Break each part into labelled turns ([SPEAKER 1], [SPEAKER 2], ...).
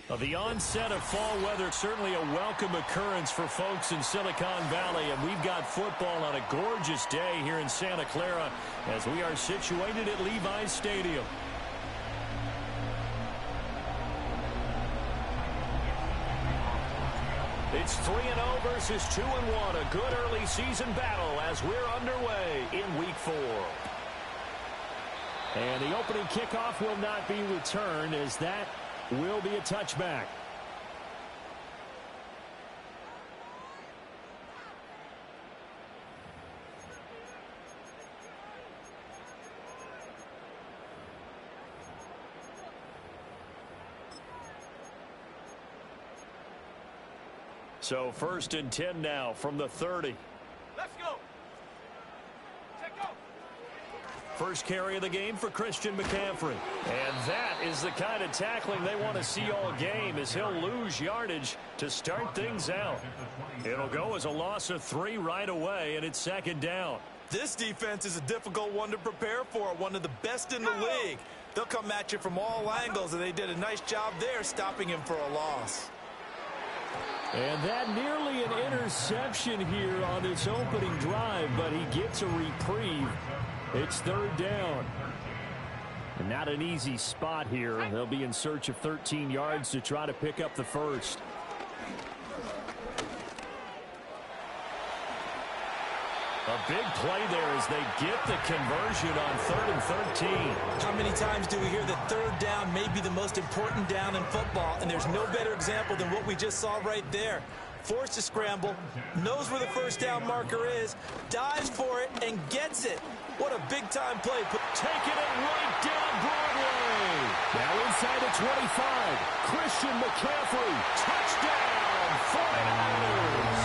[SPEAKER 1] Well, the onset of fall weather, certainly a welcome occurrence for folks in Silicon Valley, and we've got football on a gorgeous day here in Santa Clara as we are situated at Levi's Stadium. It's 3-0 versus 2-1, a good early season battle as we're underway in Week 4. And the opening kickoff will not be returned as that will be a touchback. So 1st and 10 now from the 30.
[SPEAKER 2] Let's go.
[SPEAKER 1] First carry of the game for Christian McCaffrey. And that is the kind of tackling they want to see all game as he'll lose yardage to start things out. It'll go as a loss of 3 right away, and it's 2nd down.
[SPEAKER 2] This defense is a difficult one to prepare for, one of the best in the league. They'll come at you from all angles, and they did a nice job there stopping him for a loss.
[SPEAKER 1] And that nearly an interception here on this opening drive, but he gets a reprieve. It's 3rd down. And not an easy spot here. They'll be in search of 13 yards to try to pick up the first. A big play there as they get the conversion on 3rd and 13.
[SPEAKER 2] How many times do we hear that 3rd down may be the most important down in football? And there's no better example than what we just saw right there. Forced to scramble, knows where the 1st down marker is, dives for it, and gets it. What a big-time play.
[SPEAKER 1] Taking it right down Broadway. Now inside the 25. Christian McCaffrey. Touchdown, 49ers.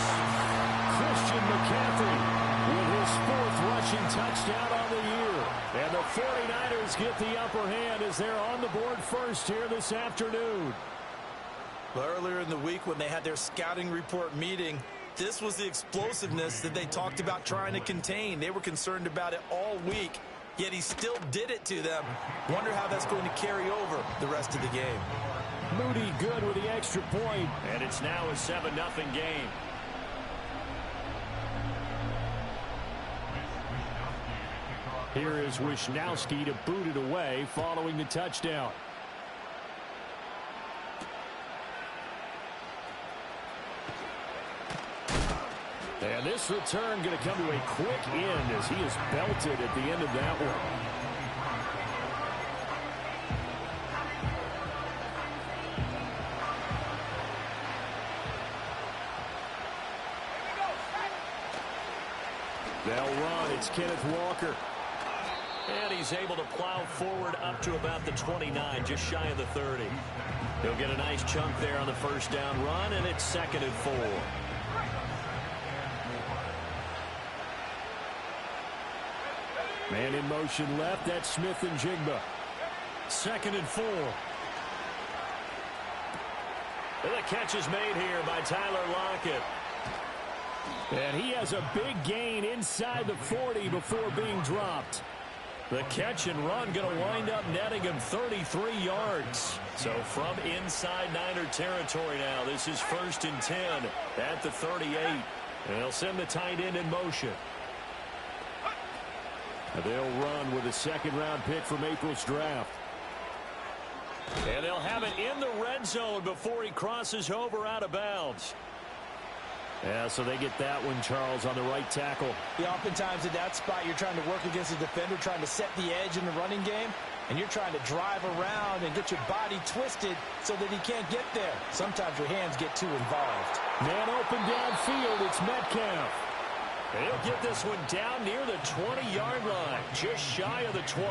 [SPEAKER 1] Christian McCaffrey with his 4th rushing touchdown on the year. And the 49ers get the upper hand as they're on the board first here this afternoon.
[SPEAKER 2] Well, earlier in the week when they had their scouting report meeting, this was the explosiveness that they talked about trying to contain. They were concerned about it all week, yet he still did it to them. Wonder how that's going to carry over the rest of the game.
[SPEAKER 1] Moody good with the extra point, and it's now a 7-0 game. Here is Wisnowski to boot it away following the touchdown. And this return going to come to a quick end as he is belted at the end of that one. They'll run. It's Kenneth Walker. And he's able to plow forward up to about the 29, just shy of the 30. He'll get a nice chunk there on the 1st down run, and it's 2nd and 4. Man in motion left. That's Smith and Jigba. 2nd and 4. And the catch is made here by Tyler Lockett. And he has a big gain inside the 40 before being dropped. The catch and run going to wind up netting him 33 yards. So from inside Niner territory now, this is 1st and 10 at the 38. And they'll send the tight end in motion. They'll run with a 2nd-round pick from April's draft. And they'll have it in the red zone before he crosses over out of bounds. Yeah, so they get that one, Charles, on the right tackle.
[SPEAKER 2] Yeah, oftentimes at that spot, you're trying to work against a defender, trying to set the edge in the running game, and you're trying to drive around and get your body twisted so that he can't get there. Sometimes your hands get too involved.
[SPEAKER 1] Man open downfield, it's Metcalf. And he'll get this one down near the 20-yard line, just shy of the 20.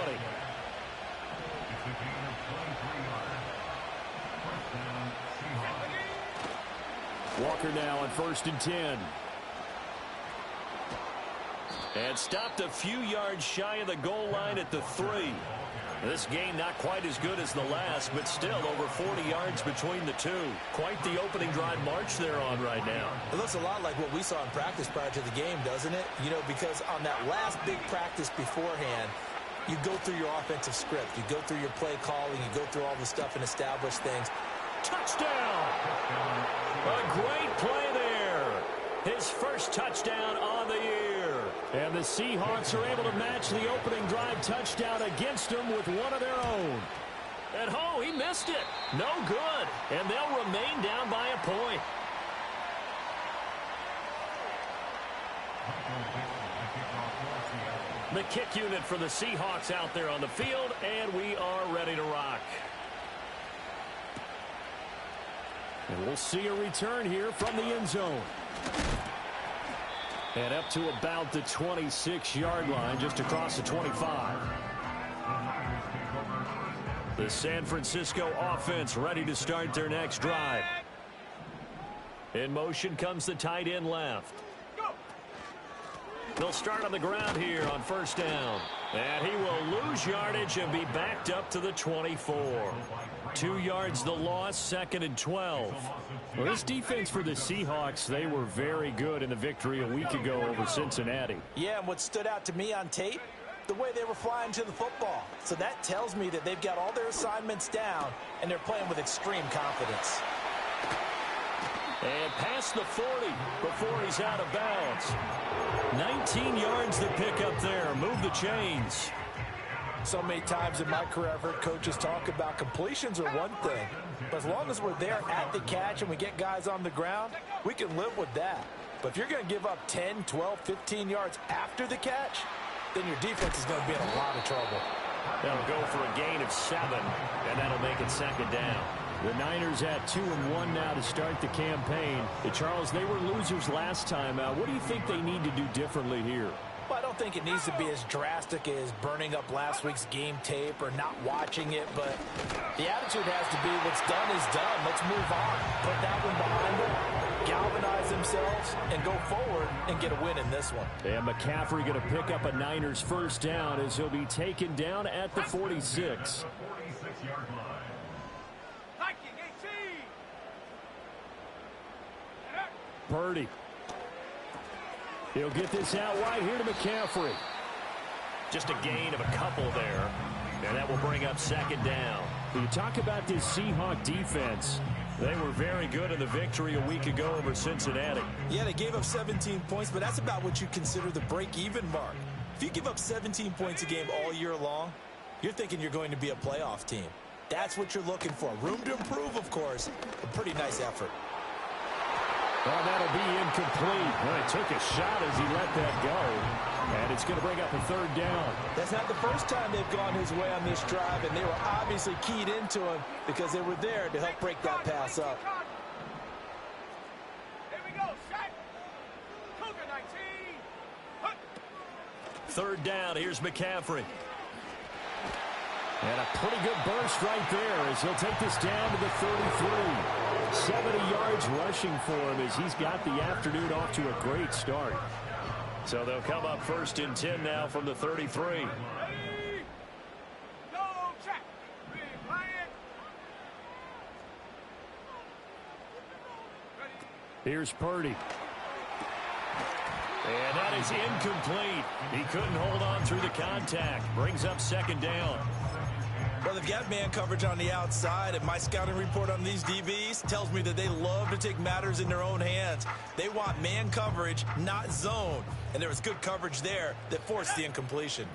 [SPEAKER 1] Walker now on 1st and 10. And stopped a few yards shy of the goal line at the 3. This game not quite as good as the last, but still over 40 yards between the two. Quite the opening drive march they're on right now.
[SPEAKER 2] It looks a lot like what we saw in practice prior to the game, doesn't it? You know, because on that last big practice beforehand, you go through your offensive script. You go through your play calling. You go through all the stuff and establish things.
[SPEAKER 1] Touchdown! A great play there. His first touchdown on the year. And the Seahawks are able to match the opening drive touchdown against them with one of their own. And oh, he missed it. No good. And they'll remain down by a point. The kick unit for the Seahawks out there on the field, and we are ready to rock. And we'll see a return here from the end zone. And up to about the 26-yard line, just across the 25. The San Francisco offense ready to start their next drive. In motion comes the tight end left. They'll start on the ground here on first down. And he will lose yardage and be backed up to the 24. 2 yards the loss, 2nd and 12. Well, this defense for the Seahawks, they were very good in the victory a week ago over Cincinnati.
[SPEAKER 2] Yeah, and what stood out to me on tape, the way they were flying to the football. So that tells me that they've got all their assignments down, and they're playing with extreme confidence.
[SPEAKER 1] And past the 40 before he's out of bounds. 19 yards to pick up there. Move the chains.
[SPEAKER 2] So many times in my career, I've heard coaches talk about completions are one thing. But as long as we're there at the catch and we get guys on the ground, we can live with that. But if you're going to give up 10, 12, 15 yards after the catch, then your defense is going to be in a lot of trouble.
[SPEAKER 1] They'll go for a gain of 7, and that'll make it 2nd down. The Niners at 2-1 now to start the campaign. Charles, they were losers last time. What do you think they need to do differently here?
[SPEAKER 2] Well, I don't think it needs to be as drastic as burning up last week's game tape or not watching it, but the attitude has to be what's done is done. Let's move on. Put that one behind them, galvanize themselves, and go forward and get a win in this one.
[SPEAKER 1] And McCaffrey going to pick up a Niners first down as he'll be taken down at the 46. Purdy. He'll get this out wide here to McCaffrey. Just a gain of a couple there. And that will bring up 2nd down. You talk about this Seahawk defense. They were very good in the victory a week ago over Cincinnati.
[SPEAKER 2] Yeah, they gave up 17 points, but that's about what you consider the break-even mark. If you give up 17 points a game all year long, you're thinking you're going to be a playoff team. That's what you're looking for. Room to improve, of course. A pretty nice effort.
[SPEAKER 1] Well, that'll be incomplete. Well, he took a shot as he let that go. And it's going to bring up a 3rd down.
[SPEAKER 2] That's not the first time they've gone his way on this drive, and they were obviously keyed into him because they were there to help break that pass up.
[SPEAKER 3] Here we go, set. Cougar 19.
[SPEAKER 1] 3rd down. Here's McCaffrey. And a pretty good burst right there as he'll take this down to the 33. 70 yards rushing for him as he's got the afternoon off to a great start. So they'll come up 1st and 10 now from the 33.
[SPEAKER 3] Ready? Go, check. Big quiet. Ready?
[SPEAKER 1] Here's Purdy. And that is incomplete. He couldn't hold on through the contact. Brings up 2nd down.
[SPEAKER 2] Well, they've got man coverage on the outside, and my scouting report on these DBs tells me that they love to take matters in their own hands. They want man coverage, not zone. And there was good coverage there that forced the incompletion.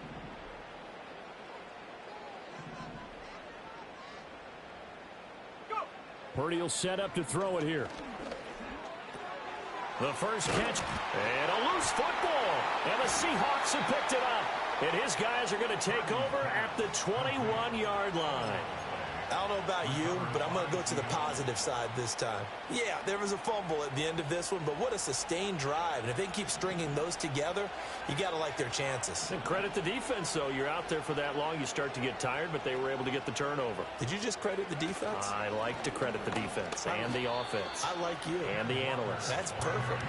[SPEAKER 1] Purdy will set up to throw it here. The first catch, and a loose football. And the Seahawks have picked it up. And his guys are going to take over at the 21-yard line.
[SPEAKER 2] I don't know about you, but I'm going to go to the positive side this time. Yeah, there was a fumble at the end of this one, but what a sustained drive. And if they keep stringing those together, you got to like their chances.
[SPEAKER 1] And credit the defense, though. You're out there for that long, you start to get tired, but they were able to get the turnover.
[SPEAKER 2] Did you just credit the defense?
[SPEAKER 1] I like to credit the defense and the offense.
[SPEAKER 2] I like you.
[SPEAKER 1] And the analysts.
[SPEAKER 2] That's perfect.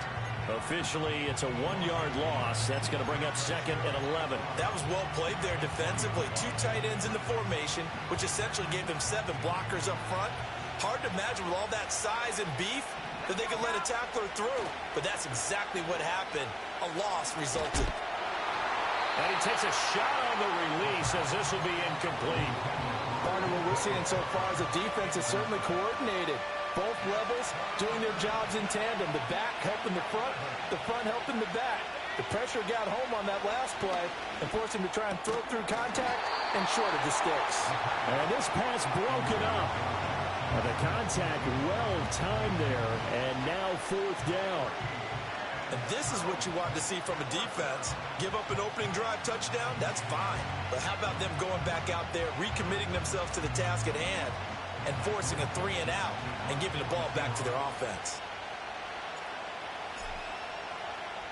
[SPEAKER 1] Officially, it's a 1-yard loss. That's going to bring up 2nd and 11.
[SPEAKER 2] That was well played there defensively. 2 tight ends in the formation, which essentially gave them 7 blockers up front. Hard to imagine with all that size and beef that they could let a tackler through. But that's exactly what happened. A loss resulted.
[SPEAKER 1] And he takes a shot on the release as this will be incomplete.
[SPEAKER 2] Partner, what we're seeing so far is the defense is certainly coordinated. Both levels doing their jobs in tandem. The back helping the front helping the back. The pressure got home on that last play and forced him to try and throw through contact and short of the sticks.
[SPEAKER 1] And this pass broken up. The contact well timed there, and now 4th down.
[SPEAKER 2] And this is what you want to see from a defense. Give up an opening drive touchdown, that's fine. But how about them going back out there, recommitting themselves to the task at hand, and forcing a 3 and out and giving the ball back to their offense.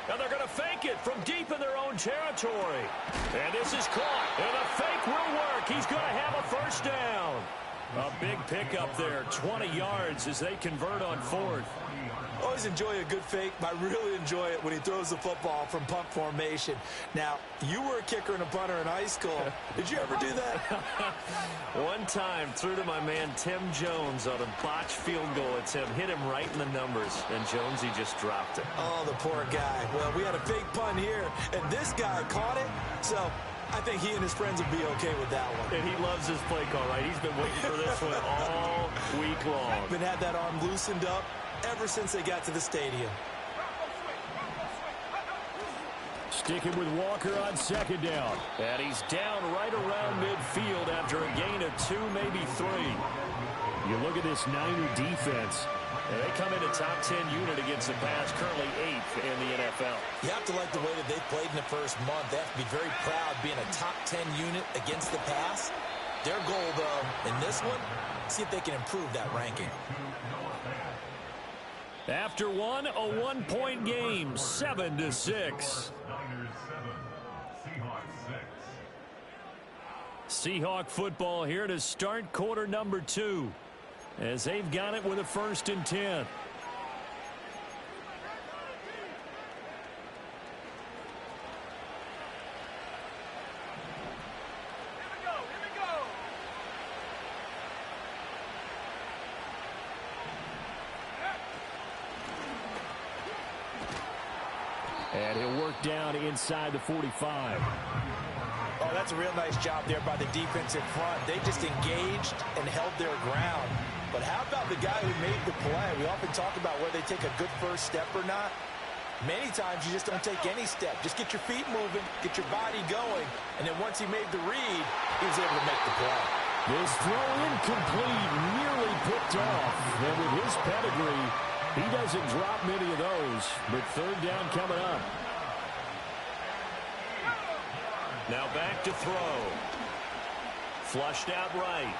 [SPEAKER 1] Now they're going to fake it from deep in their own territory. And this is caught. And the fake will work. He's going to have a first down. A big pickup there, 20 yards as they convert on 4th.
[SPEAKER 2] Always enjoy a good fake, but I really enjoy it when he throws the football from punt formation. Now, you were a kicker and a punter in high school. Did you ever do that?
[SPEAKER 1] One time, threw to my man Tim Jones on a botched field goal attempt. Hit him right in the numbers, and Jonesy just dropped it.
[SPEAKER 2] Oh, the poor guy. Well, we had a fake punt here, and this guy caught it, so I think he and his friends will be okay with that one.
[SPEAKER 1] And he loves his play call, right? He's been waiting for this one all week long.
[SPEAKER 2] Been had that arm loosened up ever since they got to the stadium.
[SPEAKER 1] Sticking with Walker on 2nd down. And he's down right around midfield after a gain of 2, maybe 3. You look at this Niner defense. And they come in a top 10 unit against the pass, currently 8th in the NFL.
[SPEAKER 2] You have to like the way that they played in the first month. They have to be very proud being a top 10 unit against the pass. Their goal, though, in this one, see if they can improve that ranking.
[SPEAKER 1] After one, a 1-point game, 7-6. Seahawk football here to start quarter number 2. As they've got it with a 1st and 10. And he'll work down inside the 45.
[SPEAKER 2] Oh, that's a real nice job there by the defensive front. They just engaged and held their ground. But how about the guy who made the play? We often talk about whether they take a good first step or not. Many times you just don't take any step. Just get your feet moving, get your body going, and then once he made the read, he was able to make the play.
[SPEAKER 1] This throw incomplete, nearly picked off. And with his pedigree, he doesn't drop many of those. But 3rd down coming up. Now back to throw. Flushed out right.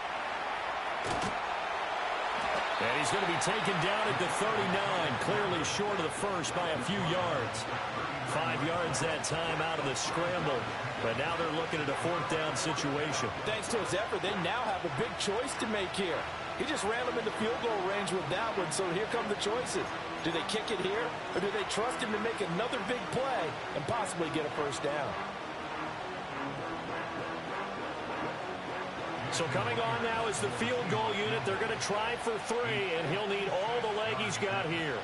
[SPEAKER 1] And he's going to be taken down at the 39, clearly short of the first by a few yards. 5 yards that time out of the scramble. But now they're looking at a 4th down situation.
[SPEAKER 2] Thanks to his effort, they now have a big choice to make here. He just ran them into field goal range with that one, so here come the choices. Do they kick it here, or do they trust him to make another big play and possibly get a first down?
[SPEAKER 1] So coming on now is the field goal unit. They're going to try for 3, and he'll need all the leg he's got here.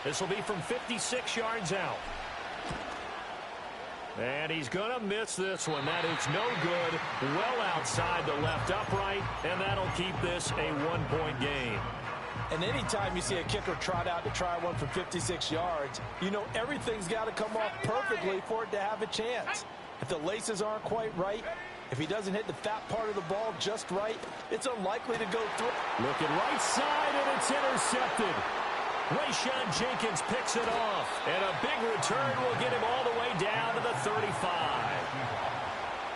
[SPEAKER 1] This will be from 56 yards out. And he's going to miss this one. That is no good. Well outside the left upright, and that'll keep this a 1-point game.
[SPEAKER 2] And anytime you see a kicker trot out to try one from 56 yards, you know everything's got to come off perfectly for it to have a chance. If the laces aren't quite right, if he doesn't hit the fat part of the ball just right, it's unlikely to go through.
[SPEAKER 1] Looking right side, and it's intercepted. Rayshon Jenkins picks it off, and a big return will get him all the way down to the 35.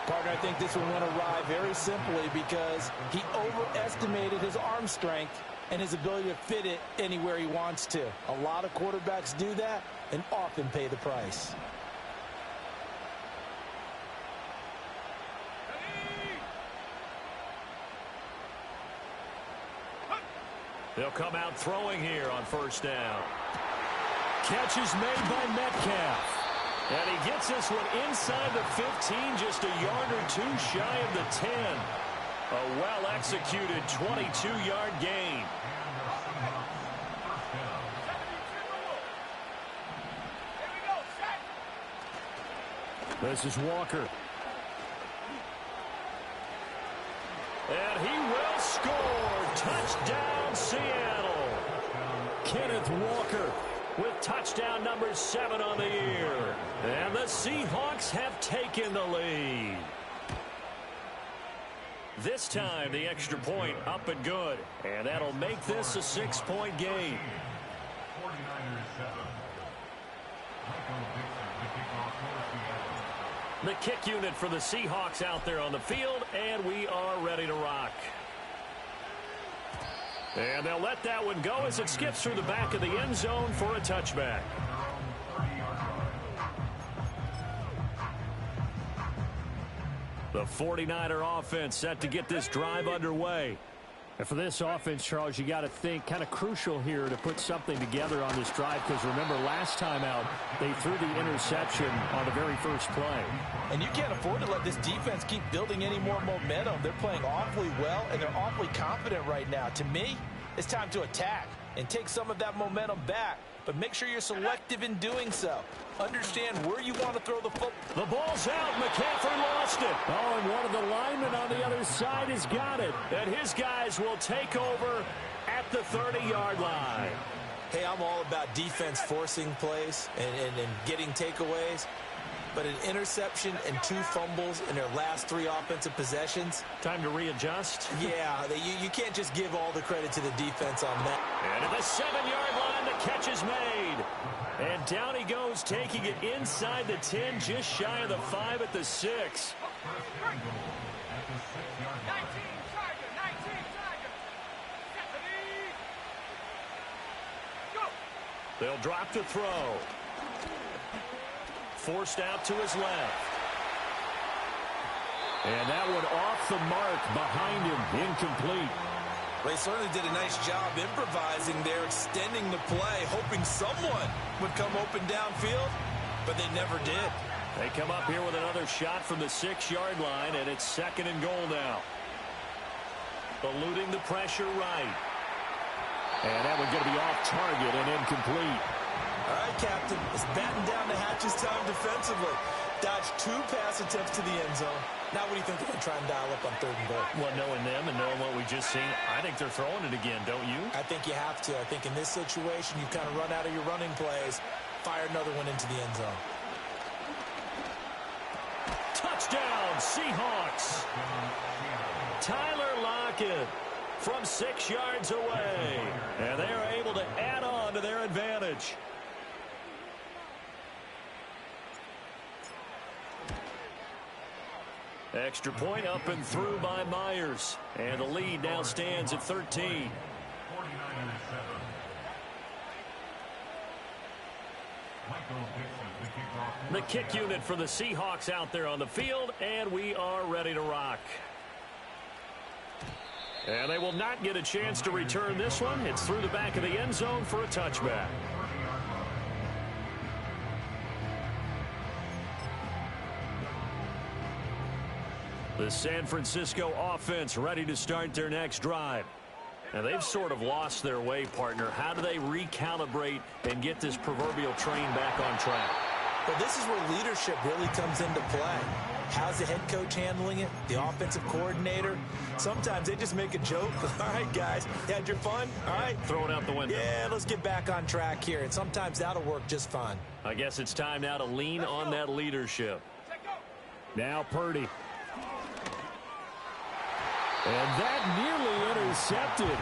[SPEAKER 2] Partner, I think this one went awry very simply because he overestimated his arm strength and his ability to fit it anywhere he wants to. A lot of quarterbacks do that and often pay the price.
[SPEAKER 1] They'll come out throwing here on 1st down. Catch is made by Metcalf. And he gets this one inside the 15, just a yard or 2 shy of the 10. A well-executed 22-yard gain. This is Walker. And he Seattle. Kenneth Walker with touchdown number 7 on the year. And the Seahawks have taken the lead. This time, the extra point up and good. And that'll make this a 6-point game. The kick unit for the Seahawks out there on the field, and we are ready to rock. And they'll let that one go as it skips through the back of the end zone for a touchback. The 49er offense set to get this drive underway.
[SPEAKER 4] And for this offense, Charles, you got to think kind of crucial here to put something together on this drive, because remember last time out they threw the interception on the very first play.
[SPEAKER 2] And you can't afford to let this defense keep building any more momentum. They're playing awfully well, and they're awfully confident right now. To me, it's time to attack and take some of that momentum back, but make sure you're selective in doing so. Understand where you want to throw the football.
[SPEAKER 1] The ball's out. McCaffrey lost it.
[SPEAKER 4] Oh, and one of the linemen on the other side has got it.
[SPEAKER 1] And his guys will take over at the 30-yard line.
[SPEAKER 2] Hey, I'm all about defense forcing plays and getting takeaways. But an interception and 2 fumbles in their last 3 offensive possessions.
[SPEAKER 1] Time to readjust.
[SPEAKER 2] Yeah, you can't just give all the credit to the defense on that.
[SPEAKER 1] And at the 7-yard line, the catch is made. And down he goes, taking it inside the 10, just shy of the 5 at the 6.
[SPEAKER 3] 19 Charger, 19 Charger. Set the lead. Go.
[SPEAKER 1] They'll drop to throw. Forced out to his left. And that one off the mark behind him, incomplete.
[SPEAKER 2] They certainly did a nice job improvising there, extending the play, hoping someone would come open downfield, but they never did.
[SPEAKER 1] They come up here with another shot from the 6-yard line, and it's 2nd and goal now. Eluding the pressure right. And that one going to be off target and incomplete.
[SPEAKER 2] All right, Captain, it's batten down the hatches time defensively. Dodged 2 pass attempts to the end zone. Now what do you think they're going to try and dial up on 3rd and goal?
[SPEAKER 1] Well, knowing them and knowing what we just seen, I think they're throwing it again, don't you?
[SPEAKER 2] I think you have to. I think in this situation, you kind of run out of your running plays, fire another one into the end zone.
[SPEAKER 1] Touchdown, Seahawks. Tyler Lockett from 6 yards away. And they are able to add on to their advantage. Extra point up and through by Myers. And the lead now stands at 13. The kick unit for the Seahawks out there on the field, and we are ready to rock. And they will not get a chance to return this one. It's through the back of the end zone for a touchback. The San Francisco offense ready to start their next drive. And they've sort of lost their way, partner. How do they recalibrate and get this proverbial train back on track?
[SPEAKER 2] Well, this is where leadership really comes into play. How's the head coach handling it? The offensive coordinator? Sometimes they just make a joke. All right, guys, you had your fun? All right.
[SPEAKER 1] Throw it out the window.
[SPEAKER 2] Yeah, let's get back on track here. And sometimes that'll work just fine.
[SPEAKER 1] I guess it's time now to lean on that leadership.
[SPEAKER 4] Now Purdy. And that nearly intercepted.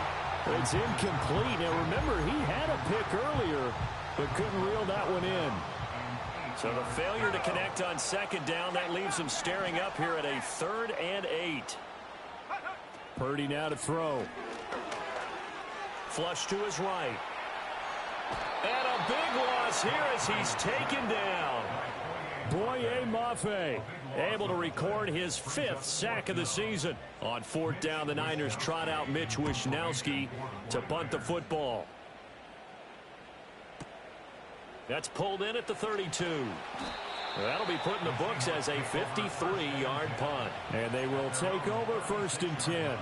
[SPEAKER 4] It's incomplete. Now remember, he had a pick earlier, but couldn't reel that one in.
[SPEAKER 1] So the failure to connect on 2nd down, that leaves him staring up here at a 3rd and 8.
[SPEAKER 4] Purdy now to throw.
[SPEAKER 1] Flush to his right. And a big loss here as he's taken down.
[SPEAKER 4] Boye Mafe
[SPEAKER 1] able to record his 5th sack of the season. On 4th down, the Niners trot out Mitch Wishnowsky to punt the football. That's pulled in at the 32. That'll be put in the books as a 53-yard punt.
[SPEAKER 4] And they will take over 1st and 10.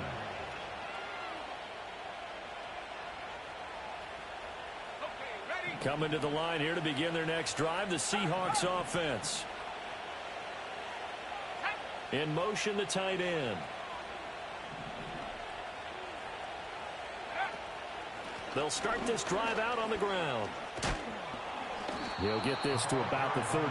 [SPEAKER 1] Coming to the line here to begin their next drive, the Seahawks offense. In motion, the tight end. They'll start this drive out on the ground.
[SPEAKER 4] He'll get this to about the 38.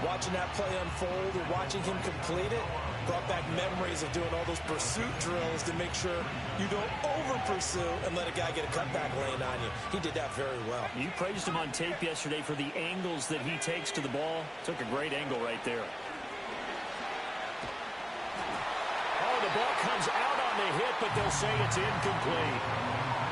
[SPEAKER 2] Watching that play unfold and watching him complete it brought back memories of doing all those pursuit drills to make sure you don't over-pursue and let a guy get a cutback lane on you. He did that very well.
[SPEAKER 1] You praised him on tape yesterday for the angles that he takes to the ball. Took a great angle right there. Oh, the ball comes out on the hit, but they'll say it's incomplete.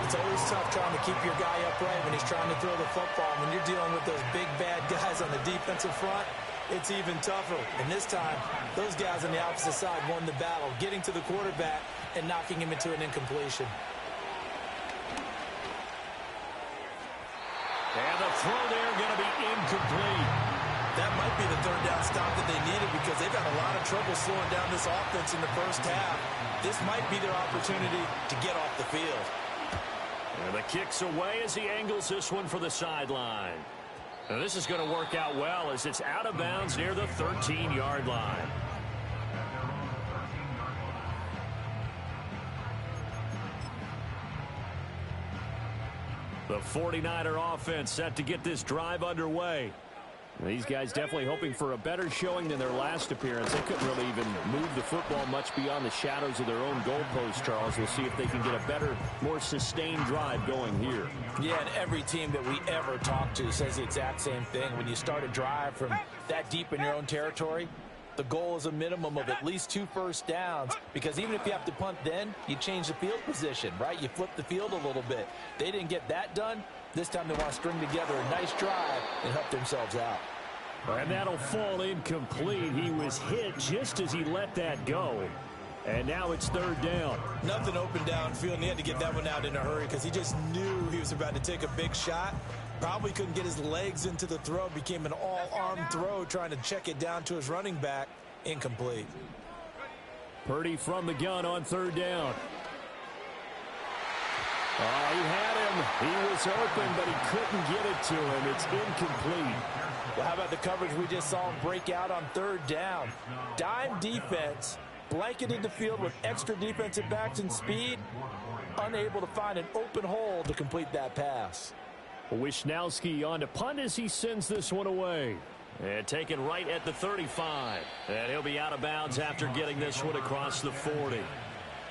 [SPEAKER 2] It's always tough trying to keep your guy upright when he's trying to throw the football. When you're dealing with those big, bad guys on the defensive front, it's even tougher. And this time, those guys on the opposite side won the battle, getting to the quarterback and knocking him into an incompletion.
[SPEAKER 1] And the throw there going to be incomplete.
[SPEAKER 2] That might be the third down stop that they needed because they've had a lot of trouble slowing down this offense in the first half. This might be their opportunity to get off the field.
[SPEAKER 1] And the kick's away as he angles this one for the sideline. Now this is going to work out well as it's out of bounds near the 13-yard line. The 49er offense set to get this drive underway. These guys definitely hoping for a better showing than their last appearance. They couldn't really even move the football much beyond the shadows of their own goalpost, Charles. We'll see if they can get a better, more sustained drive going here.
[SPEAKER 2] Yeah, and every team that we ever talk to says the exact same thing. When you start a drive from that deep in your own territory, the goal is a minimum of at least 2 first downs, because even if you have to punt then, you change the field position, right? You flip the field a little bit. They didn't get that done. This time they want to string together a nice drive and help themselves out.
[SPEAKER 4] And that'll fall incomplete. He was hit just as he let that go. And now it's third down.
[SPEAKER 2] Nothing open downfield, and he had to get that one out in a hurry because he just knew he was about to take a big shot. Probably couldn't get his legs into the throw. Became an all-arm throw trying to check it down to his running back. Incomplete.
[SPEAKER 4] Purdy from the gun on third down. Oh, he had him. He was open, but he couldn't get it to him. It's incomplete.
[SPEAKER 2] Well, how about the coverage we just saw him break out on third down? Dime defense, blanketed the field with extra defensive backs and speed, unable to find an open hole to complete that pass.
[SPEAKER 4] Wisnowski on to punt as he sends this one away.
[SPEAKER 1] And taken right at the 35. And he'll be out of bounds after getting this one across the 40.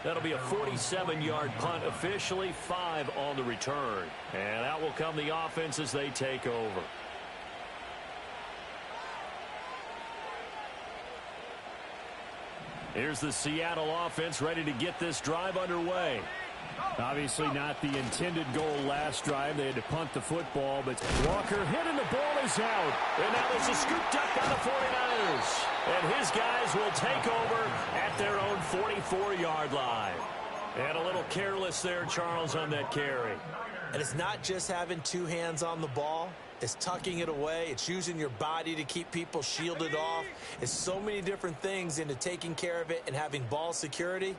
[SPEAKER 1] That'll be a 47-yard punt, officially 5 on the return. And out will come the offense as they take over. Here's the Seattle offense ready to get this drive underway.
[SPEAKER 4] Obviously not the intended goal last drive. They had to punt the football, but Walker hit and the ball is out.
[SPEAKER 1] And now this is scooped up by the 49ers. And his guys will take over at their own 44-yard line. And a little careless there, Charles, on that carry.
[SPEAKER 2] And it's not just having 2 hands on the ball. It's tucking it away. It's using your body to keep people shielded off. It's so many different things into taking care of it and having ball security.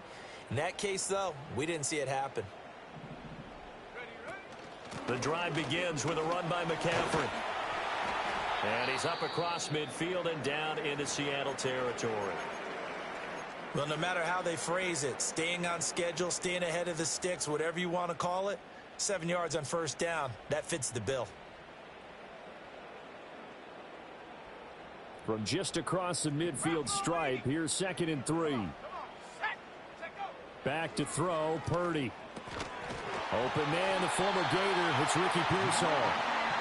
[SPEAKER 2] In that case, though, we didn't see it happen.
[SPEAKER 1] The drive begins with a run by McCaffrey. And he's up across midfield and down into Seattle territory.
[SPEAKER 2] Well, no matter how they phrase it, staying on schedule, staying ahead of the sticks, whatever you want to call it, 7 yards on first down, that fits the bill.
[SPEAKER 4] From just across the midfield stripe, here's 2nd and 3. Back to throw, Purdy. Open man, the former Gator. It's Ricky Pearsall.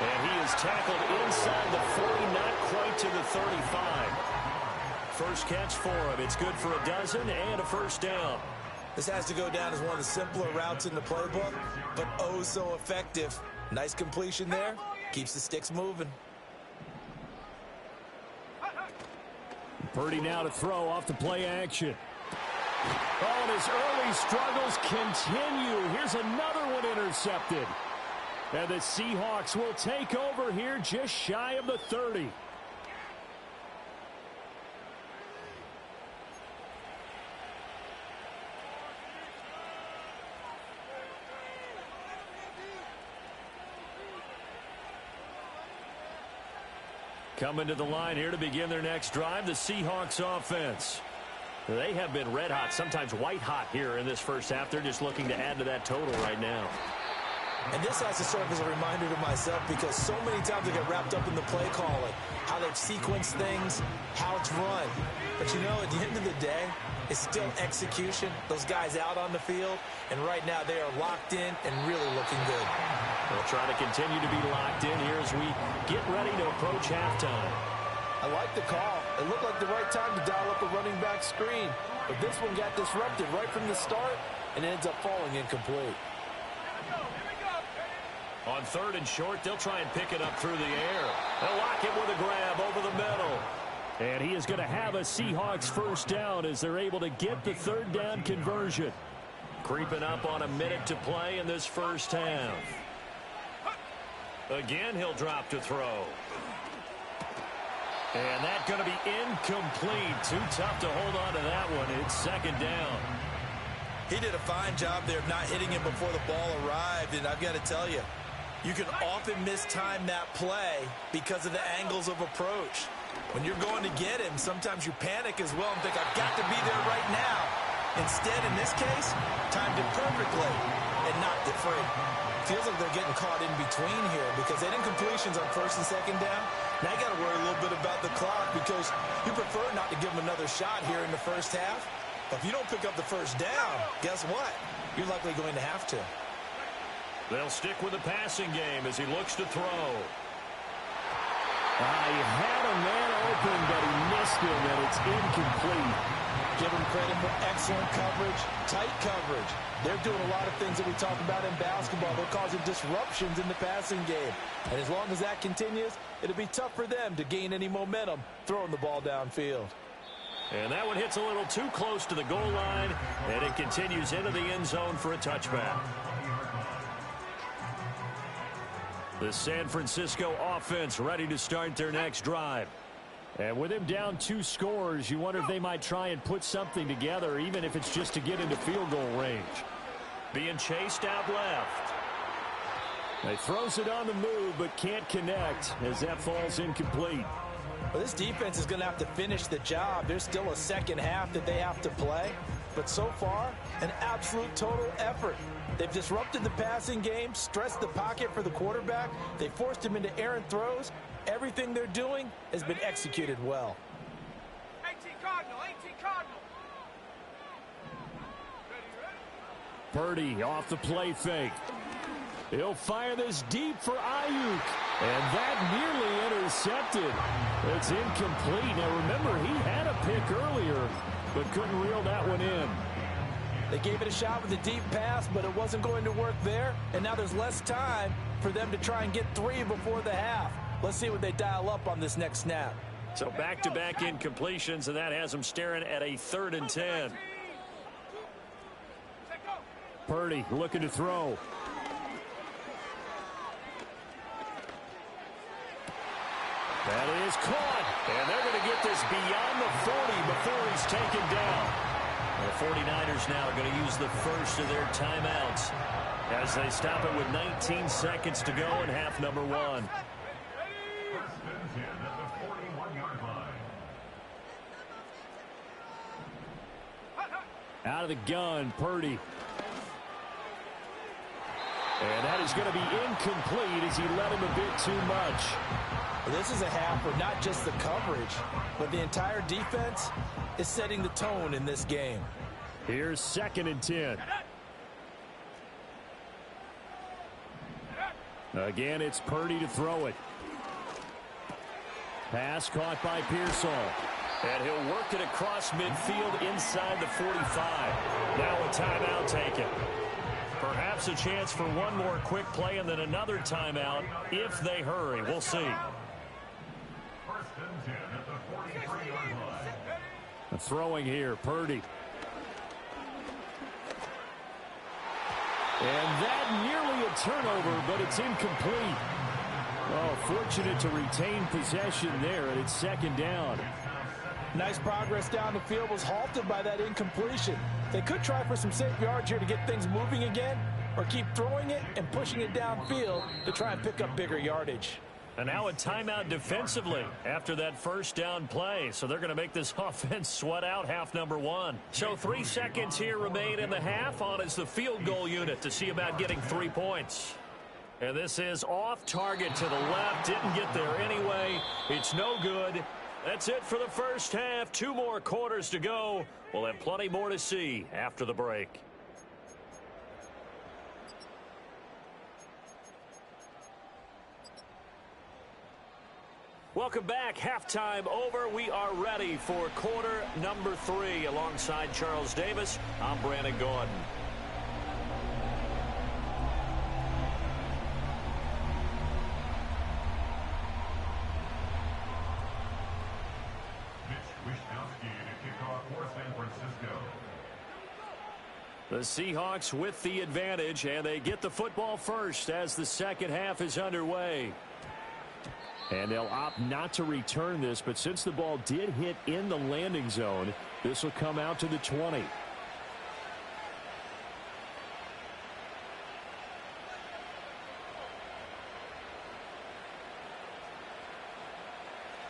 [SPEAKER 1] And he is tackled inside the 40, not quite to the 35. First catch for him. It's good for a dozen and a first down.
[SPEAKER 2] This has to go down as one of the simpler routes in the playbook, but oh so effective. Nice completion there. Keeps the sticks moving.
[SPEAKER 4] Purdy now to throw off the play action. Oh, and his early struggles continue. Here's another one intercepted. And the Seahawks will take over here just shy of the 30.
[SPEAKER 1] Coming to the line here to begin their next drive, the Seahawks offense. They have been red hot, sometimes white hot here in this first half. They're just looking to add to that total right now.
[SPEAKER 2] And this has to serve as a reminder to myself because so many times I get wrapped up in the play calling, how they've sequenced things, how it's run. But you know, at the end of the day, it's still execution. Those guys out on the field, and right now they are locked in and really looking good.
[SPEAKER 1] We'll try to continue to be locked in here as we get ready to approach halftime.
[SPEAKER 2] I like the call. It looked like the right time to dial up a running back screen. But this one got disrupted right from the start and ends up falling incomplete.
[SPEAKER 1] On 3rd and short, they'll try and pick it up through the air. They'll lock it with a grab over the middle. And he is going to have a Seahawks first down as they're able to get the 3rd down conversion. Creeping up on a minute to play in this first half. Again, he'll drop to throw. And that's going to be incomplete. Too tough to hold on to that one. It's 2nd down.
[SPEAKER 2] He did a fine job there of not hitting him before the ball arrived. And I've got to tell you, you can often mistime that play because of the angles of approach. When you're going to get him, sometimes you panic as well and think, I've got to be there right now. Instead, in this case, timed it perfectly and knocked it free. Feels like they're getting caught in between here because they didn't completions on 1st and 2nd down. Now you got to worry a little bit about the clock because you prefer not to give them another shot here in the first half. But if you don't pick up the first down, guess what? You're likely going to have to.
[SPEAKER 1] They'll stick with the passing game as he looks to throw.
[SPEAKER 4] He had a man open, but he missed him, and it's incomplete.
[SPEAKER 2] Give him credit for excellent coverage, tight coverage. They're doing a lot of things that we talk about in basketball. They're causing disruptions in the passing game. And as long as that continues, it'll be tough for them to gain any momentum throwing the ball downfield.
[SPEAKER 1] And that one hits a little too close to the goal line, and it continues into the end zone for a touchback. The San Francisco offense ready to start their next drive. And with him down 2 scores, you wonder if they might try and put something together, even if it's just to get into field goal range. Being chased out left. He throws it on the move, but can't connect as that falls incomplete.
[SPEAKER 2] Well, this defense is going to have to finish the job. There's still a second half that they have to play. But so far, an absolute total effort. They've disrupted the passing game, stressed the pocket for the quarterback. They forced him into errant throws. Everything they're doing has been executed well.
[SPEAKER 3] 18 Cardinal, 18 Cardinal.
[SPEAKER 4] Purdy off the play fake. He'll fire this deep for Ayuk. And that nearly intercepted. It's incomplete. Now remember, he had a pick earlier, but couldn't reel that one in.
[SPEAKER 2] They gave it a shot with a deep pass, but it wasn't going to work there. And now there's less time for them to try and get 3 before the half. Let's see what they dial up on this next snap.
[SPEAKER 1] So back-to-back incompletions, and that has them staring at a 3rd and 10.
[SPEAKER 4] Purdy looking to throw. That is caught. And they're going to get this beyond the 40 before he's taken down. The 49ers now are going to use the first of their timeouts as they stop it with 19 seconds to go in half number 1. Out of the gun, Purdy. And that is going to be incomplete as he let him a bit too much.
[SPEAKER 2] This is a half where not just the coverage, but the entire defense is setting the tone in this game.
[SPEAKER 4] Here's 2nd and 10. Again, it's Purdy to throw it. Pass caught by Pearsall. And he'll work it across midfield inside the 45. Now a timeout taken. Perhaps a chance for one more quick play and then another timeout if they hurry. We'll see. Throwing here, Purdy. And that nearly a turnover, but it's incomplete. Oh, fortunate to retain possession there, and it's 2nd down.
[SPEAKER 2] Nice progress down the field was halted by that incompletion. They could try for some safe yards here to get things moving again, or keep throwing it and pushing it downfield to try and pick up bigger yardage.
[SPEAKER 1] And now a timeout defensively after that first down play. So they're going to make this offense sweat out half number 1. So 3 seconds here remain in the half. On is the field goal unit to see about getting 3 points. And this is off target to the left. Didn't get there anyway. It's no good. That's it for the first half. 2 more quarters to go. We'll have plenty more to see after the break. Welcome back. Halftime over. We are ready for quarter number 3. Alongside Charles Davis, I'm Brandon Gordon. The Seahawks with the advantage, and they get the football first as the second half is underway. And they'll opt not to return this, but since the ball did hit in the landing zone, this will come out to the 20.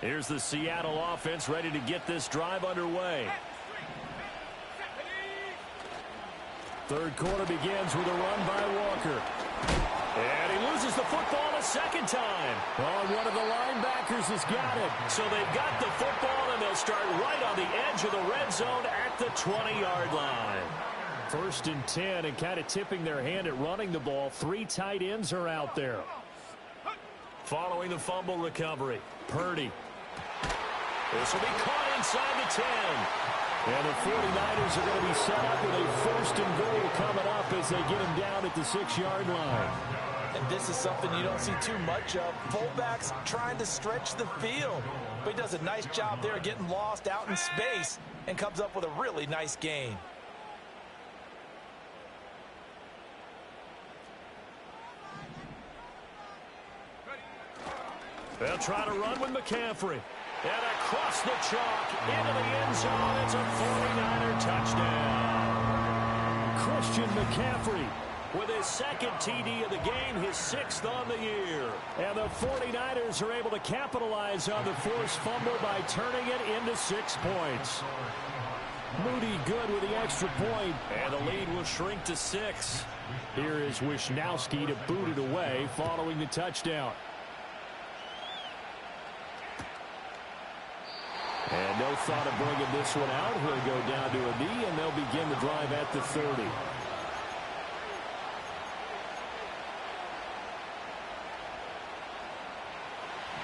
[SPEAKER 1] Here's the Seattle offense ready to get this drive underway. Third quarter begins with a run by Walker. And he loses the football a second time. Oh, one of the linebackers has got it. So they've got the football, and they'll start right on the edge of the red zone at the 20-yard line. First and 10, and kind of tipping their hand at running the ball. 3 tight ends are out there. Following the fumble recovery, Purdy. This will be caught inside the 10. And the 49ers are going to be set up with a first and goal coming up as they get him down at the 6-yard line.
[SPEAKER 2] And this is something you don't see too much of. Fullbacks trying to stretch the field. But he does a nice job there getting lost out in space and comes up with a really nice gain.
[SPEAKER 1] They'll try to run with McCaffrey. And across the chalk into the end zone. It's a 49er touchdown. Christian McCaffrey with his second TD of the game, his 6th on the year. And the 49ers are able to capitalize on the forced fumble by turning it into 6 points. Moody good with the extra point. And the lead will shrink to 6. Here is Wisnowski to boot it away following the touchdown. And no thought of bringing this one out. He'll go down to a knee, and they'll begin the drive at the 30.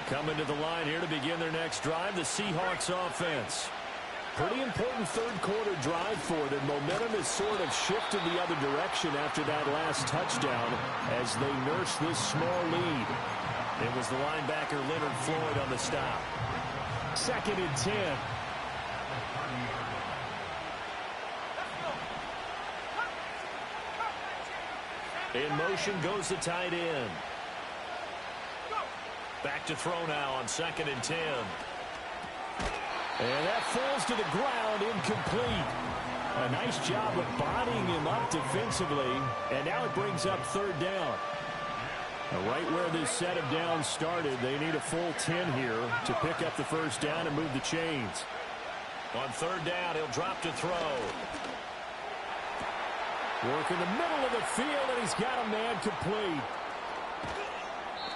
[SPEAKER 1] Coming to the line here to begin their next drive, the Seahawks offense. Pretty important third quarter drive for them. Momentum has sort of shifted the other direction after that last touchdown as they nurse this small lead. It was the linebacker Leonard Floyd on the stop. Second and 10. In motion goes the tight end. Back to throw now on second and 10. And that falls to the ground, incomplete. A nice job of bodying him up defensively. And now it brings up third down. Right where this set of downs started, they need a full 10 here to pick up the first down and move the chains. On third down, he'll drop to throw. Work in the middle of the field, and he's got a man complete.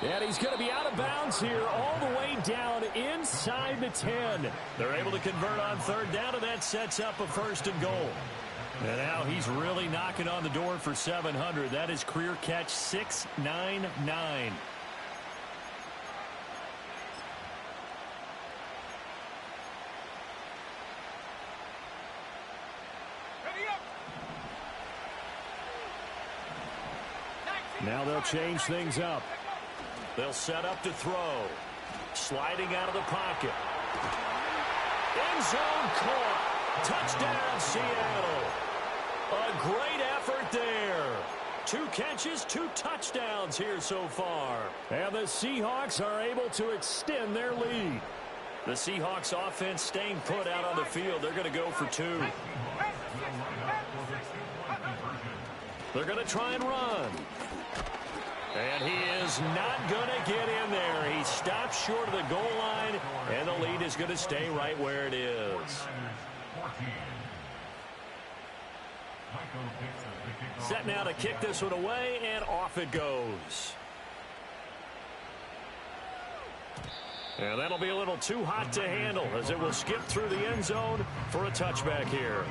[SPEAKER 1] And he's going to be out of bounds here all the way down inside the 10. They're able to convert on third down, and that sets up a first and goal. And now he's really knocking on the door for 700. That is career catch 699. Now they'll change things up. They'll set up to throw. Sliding out of the pocket. End zone caught. Touchdown, Seattle. A great effort there. 2 catches, 2 touchdowns here so far. And the Seahawks are able to extend their lead. The Seahawks offense staying put out on the field. They're going to go for 2. They're going to try and run. And he is not going to get in there. He stops short of the goal line, and the lead is going to stay right where it is. Set now to kick this one away, and off it goes. And that'll be a little too hot to handle as it will skip through the end zone for a touchback here.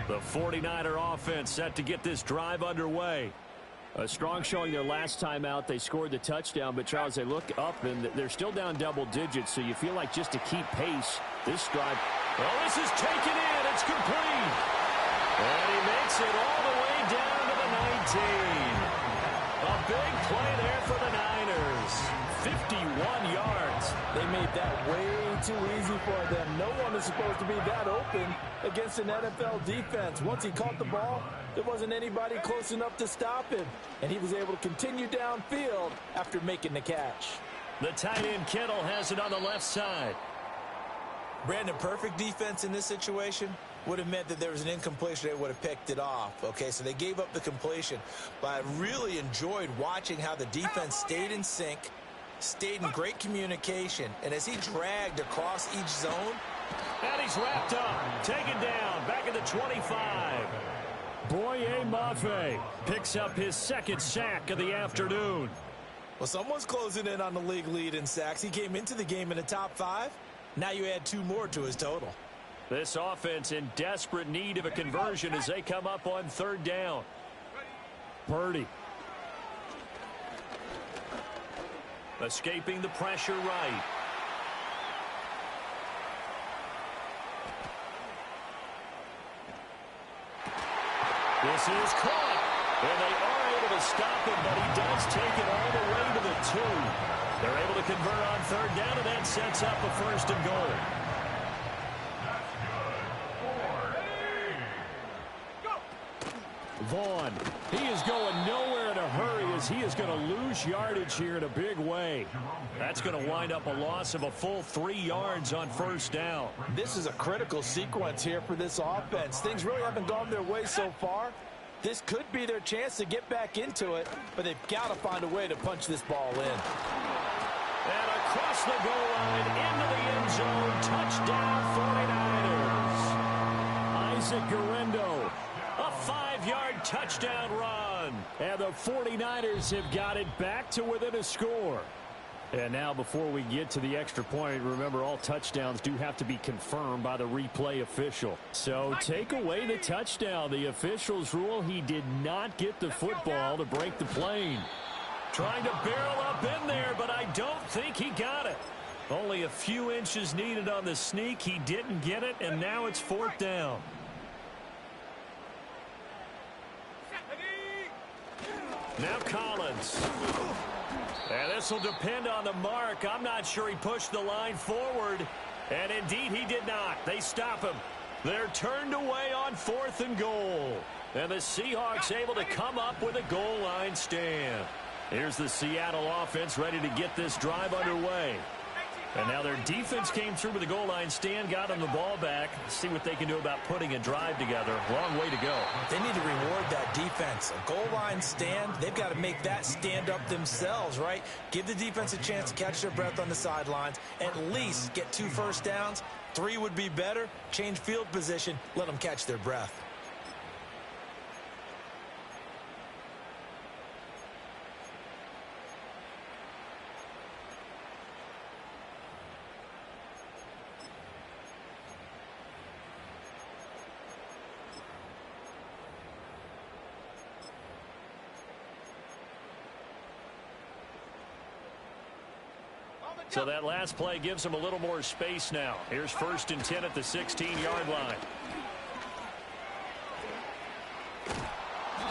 [SPEAKER 1] The 49er offense set to get this drive underway. A strong showing their last time out. They scored the touchdown, but Charles, they look up and they're still down double digits, so you feel like just to keep pace, this drive.
[SPEAKER 4] Oh, this is taken in. It's complete.
[SPEAKER 1] And he makes it all the way down to the 19. A big play there for the Niners. 51 yards.
[SPEAKER 2] They made that way too easy for them. No one is supposed to be that open against an NFL defense. Once he caught the ball, there wasn't anybody close enough to stop him. And he was able to continue downfield after making the catch.
[SPEAKER 1] The tight end Kittle has it on the left side.
[SPEAKER 2] Brandon, perfect defense in this situation would have meant that there was an incompletion. They would have picked it off. Okay, so they gave up the completion. But I really enjoyed watching how the defense stayed in sync, stayed in great communication, and as he dragged across each zone.
[SPEAKER 1] And he's wrapped up, taken down, back at the 25.
[SPEAKER 4] Boye Mafe picks up his second sack of the afternoon.
[SPEAKER 2] Well, someone's closing in on the league lead in sacks. He came into the game in the top 5. Now you add 2 more to his total.
[SPEAKER 1] This offense in desperate need of a conversion as they come up on third down.
[SPEAKER 4] Purdy.
[SPEAKER 1] Escaping the pressure right. This is caught. And they are able to stop him, but he does take it all the way to the 2. They're able to convert on third down, and that sets up a first and goal.
[SPEAKER 4] Vaughn, he is going nowhere in a hurry as he is going to lose yardage here in a big way.
[SPEAKER 1] That's going to wind up a loss of a full 3 yards on first down.
[SPEAKER 2] This is a critical sequence here for this offense. Things really haven't gone their way so far. This could be their chance to get back into it, but they've got to find a way to punch this ball in.
[SPEAKER 1] And across the goal line, into the end zone, touchdown 49ers.
[SPEAKER 4] Isaac Guerendo.
[SPEAKER 1] A 5-yard touchdown run.
[SPEAKER 4] And the 49ers have got it back to within a score. And now before we get to the extra point, remember all touchdowns do have to be confirmed by the replay official. So take away the touchdown. The officials rule he did not get the football to break the plane.
[SPEAKER 1] Trying to barrel up in there, but I don't think he got it. Only a few inches needed on the sneak. He didn't get it, and now it's fourth down. Now Collins. And this will depend on the mark. I'm not sure he pushed the line forward. And indeed he did not. They stop him. They're turned away on 4th and goal. And the Seahawks able to come up with a goal line stand. Here's the Seattle offense ready to get this drive underway. And now their defense came through with the goal line stand, got them the ball back. See what they can do about putting a drive together. Long way to go.
[SPEAKER 2] They need to reward that defense. A goal line stand, they've got to make that stand up themselves, right? Give the defense a chance to catch their breath on the sidelines. At least get 2 first downs. 3 would be better. Change field position. Let them catch their breath.
[SPEAKER 1] So that last play gives them a little more space now. Here's 1st and 10 at the 16-yard line.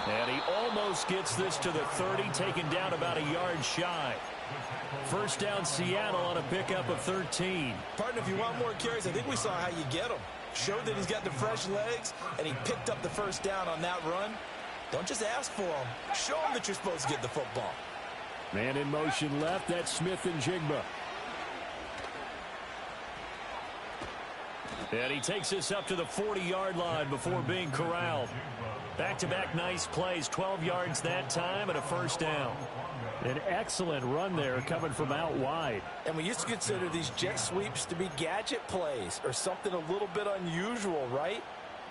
[SPEAKER 1] And he almost gets this to the 30, taken down about a yard shy. First down Seattle on a pickup of 13.
[SPEAKER 2] Partner, if you want more carries, I think we saw how you get them. Showed that he's got the fresh legs, and he picked up the first down on that run. Don't just ask for them. Show them that you're supposed to get the football.
[SPEAKER 4] Man in motion left. That's Smith and Jigba.
[SPEAKER 1] And he takes this up to the 40-yard line before being corralled. Back-to-back nice plays, 12 yards that time and a first down.
[SPEAKER 4] An excellent run there coming from out wide.
[SPEAKER 2] And we used to consider these jet sweeps to be gadget plays or something a little bit unusual, right?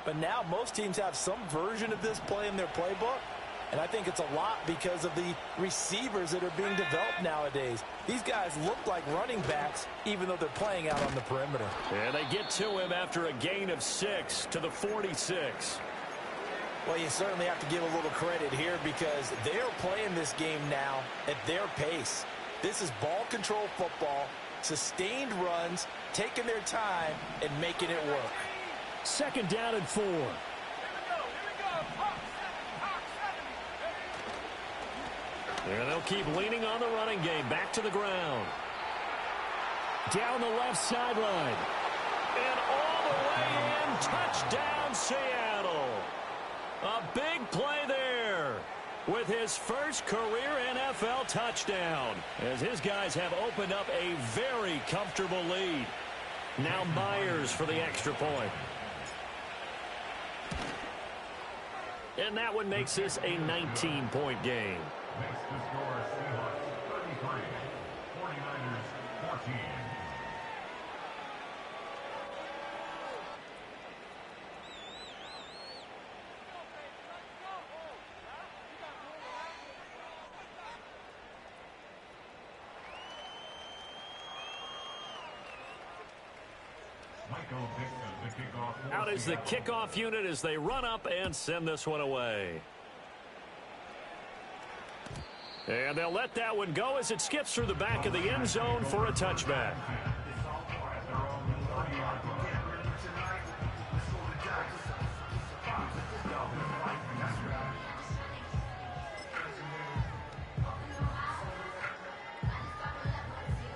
[SPEAKER 2] But now most teams have some version of this play in their playbook. And I think it's a lot because of the receivers that are being developed nowadays. These guys look like running backs, even though they're playing out on the perimeter.
[SPEAKER 4] And they get to him after a gain of 6 to the 46.
[SPEAKER 2] Well, you certainly have to give a little credit here because they're playing this game now at their pace. This is ball control football, sustained runs, taking their time, and making it work.
[SPEAKER 4] 2nd down and 4. And they'll keep leaning on the running game. Back to the ground. Down the left sideline. And all the way in. Touchdown, Seattle. A big play there with his first career NFL touchdown, as his guys have opened up a very comfortable lead. Now Myers for the extra point. And that one makes this a 19-point game.
[SPEAKER 5] Makes the score Seahawks 33, 49ers 14.
[SPEAKER 4] Out is the kickoff unit as they run up and send this one away. And they'll let that one go as it skips through the back of the end zone for a touchback.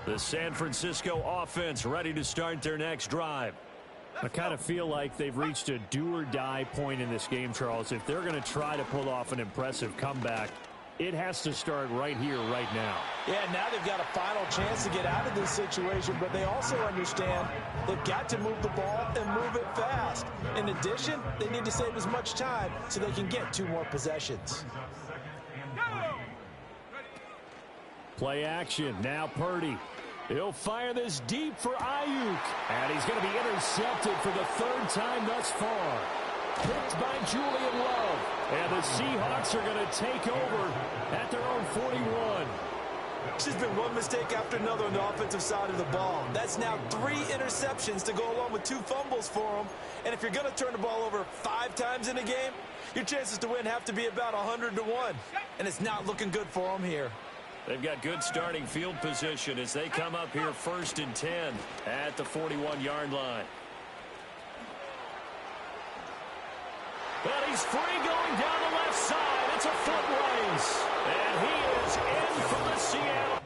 [SPEAKER 4] The San Francisco offense ready to start their next drive. I kind of feel like they've reached a do-or-die point in this game, Charles. If they're going to try to pull off an impressive comeback, it has to start right here, right now.
[SPEAKER 2] Yeah, now they've got a final chance to get out of this situation, but they also understand they've got to move the ball and move it fast. In addition, they need to save as much time so they can get 2 more possessions.
[SPEAKER 4] Play action. Now Purdy. He'll fire this deep for Ayuk. And he's going to be intercepted for the 3rd time thus far. Picked by Julian Love. And the Seahawks are going to take over at their own 41.
[SPEAKER 2] It's just been one mistake after another on the offensive side of the ball. That's now 3 interceptions to go along with 2 fumbles for them. And if you're going to turn the ball over 5 times in a game, your chances to win have to be about 100 to 1. And it's not looking good for them here.
[SPEAKER 4] They've got good starting field position as they come up here 1st and 10 at the 41-yard line. But he's free going down the left side. It's a foot race. And he is in for the Seattle